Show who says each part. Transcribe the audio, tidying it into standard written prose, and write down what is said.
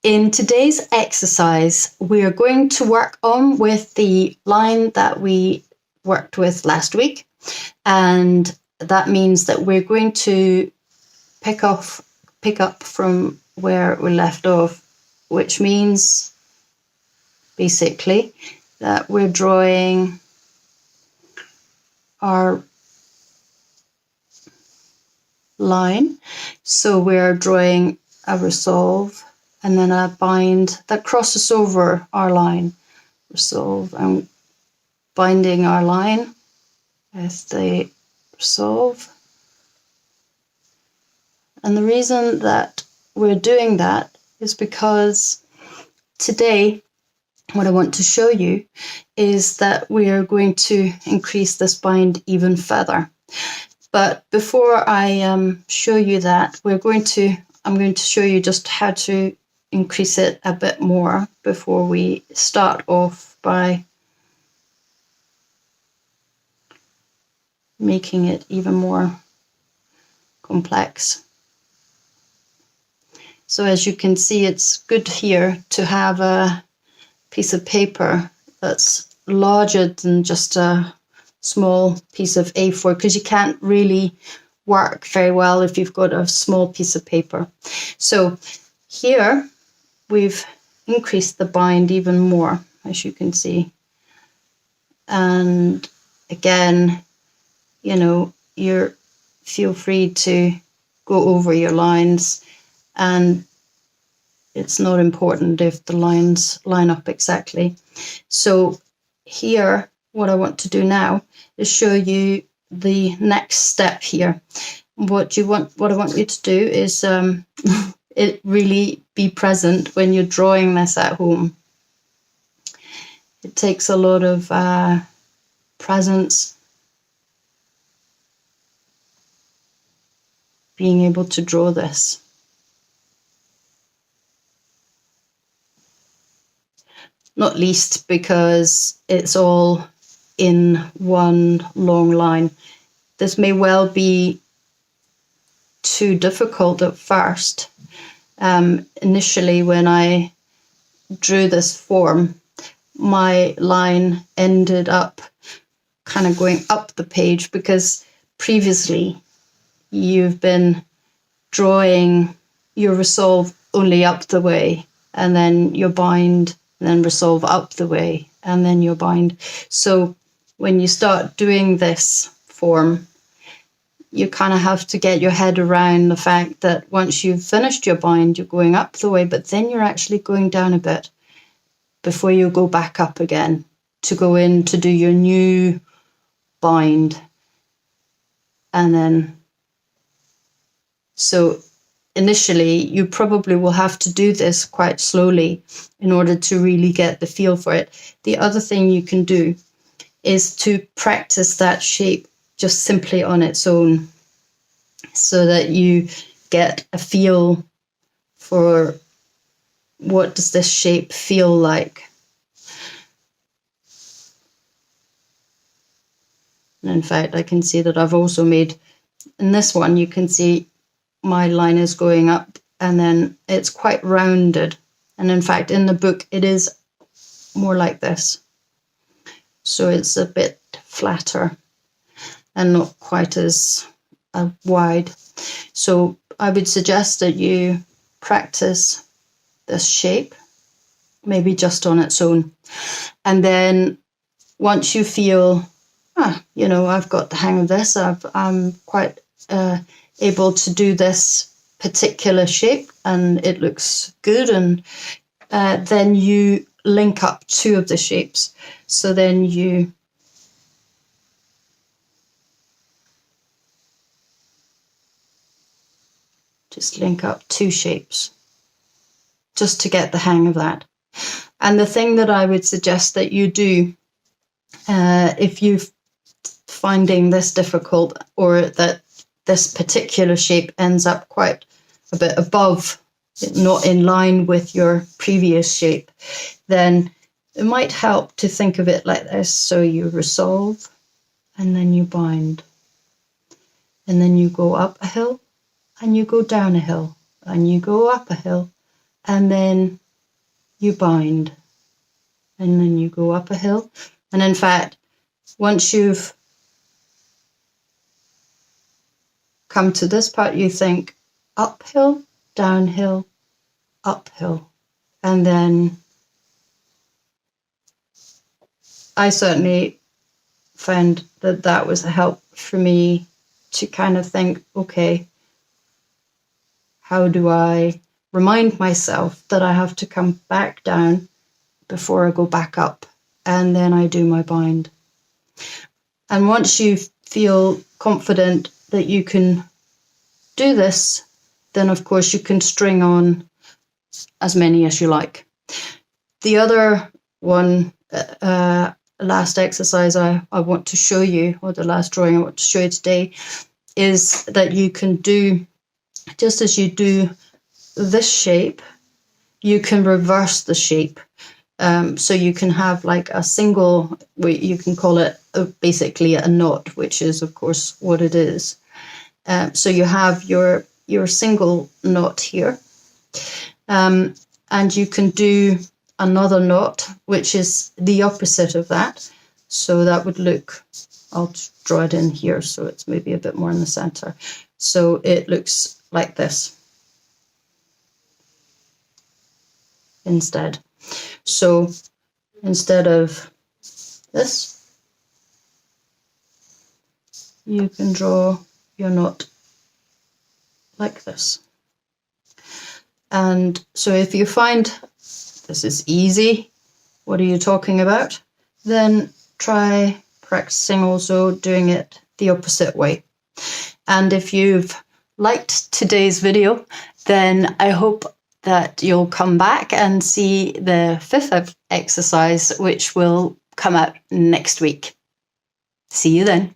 Speaker 1: In today's exercise, we are going to work on with the line that we worked with last week. And that means that we're going to pick up from where we left off, which means basically that we're drawing our line. So we're drawing a resolve and then a bind that crosses over our line. Resolve and binding our line with the resolve. And the reason that we're doing that is because today what I want to show you is that we are going to increase this bind even further. But before I show you that, I'm going to show you just how to increase it a bit more before we start off by making it even more complex. So as you can see, it's good here to have a piece of paper that's larger than just a small piece of A4, because you can't really work very well if you've got a small piece of paper. So here we've increased the bind even more, as you can see. And again, you feel free to go over your lines, and it's not important if the lines line up exactly. So here, what I want to do now is show you the next step here. What I want you to do is it really be present when you're drawing this at home. It takes a lot of presence, being able to draw this. Not least because it's all in one long line. This may well be too difficult at first. Initially, when I drew this form, my line ended up kind of going up the page because previously you've been drawing your resolve only up the way, and then your bind, and then resolve up the way, and then your bind. So when you start doing this form, you kind of have to get your head around the fact that once you've finished your bind, you're going up the way, but then you're actually going down a bit before you go back up again to go in to do your new bind. And then, so initially, you probably will have to do this quite slowly in order to really get the feel for it. The other thing you can do is to practice that shape just simply on its own, so that you get a feel for what does this shape feel like. And in fact, I can see that I've also made, in this one, you can see my line is going up and then it's quite rounded. And in fact, in the book, it is more like this. So it's a bit flatter and not quite as wide. So I would suggest that you practice this shape, maybe just on its own. And then once you feel, I've got the hang of this, I'm quite able to do this particular shape and it looks good, and then you link up two of the shapes. So then you just link up two shapes just to get the hang of that. And the thing that I would suggest that you do, if you're finding this difficult, or that this particular shape ends up quite a bit above, not in line with your previous shape, then it might help to think of it like this. So you resolve, and then you bind, and then you go up a hill, and you go down a hill, and you go up a hill, and then you bind, and then you go up a hill. And in fact, once you've come to this part, you think uphill, downhill, uphill. And then I certainly found that that was a help for me to kind of think, okay, how do I remind myself that I have to come back down before I go back up? And then I do my bind. And once you feel confident that you can do this, then of course you can string on as many as you like. The other one, last exercise I want to show you, or the last drawing I want to show you today, is that you can do, just as you do this shape, you can reverse the shape. So you can have like a single, you can call it basically a knot, which is of course what it is. So you have your single knot here, and you can do another knot, which is the opposite of that. So that would look, I'll draw it in here so it's maybe a bit more in the center. So it looks like this instead. So instead of this, you can draw your knot like this. And so if you find this is easy, what are you talking about? Then try practicing also doing it the opposite way. And if you've liked today's video, then I hope that you'll come back and see the fifth exercise, which will come out next week. See you then.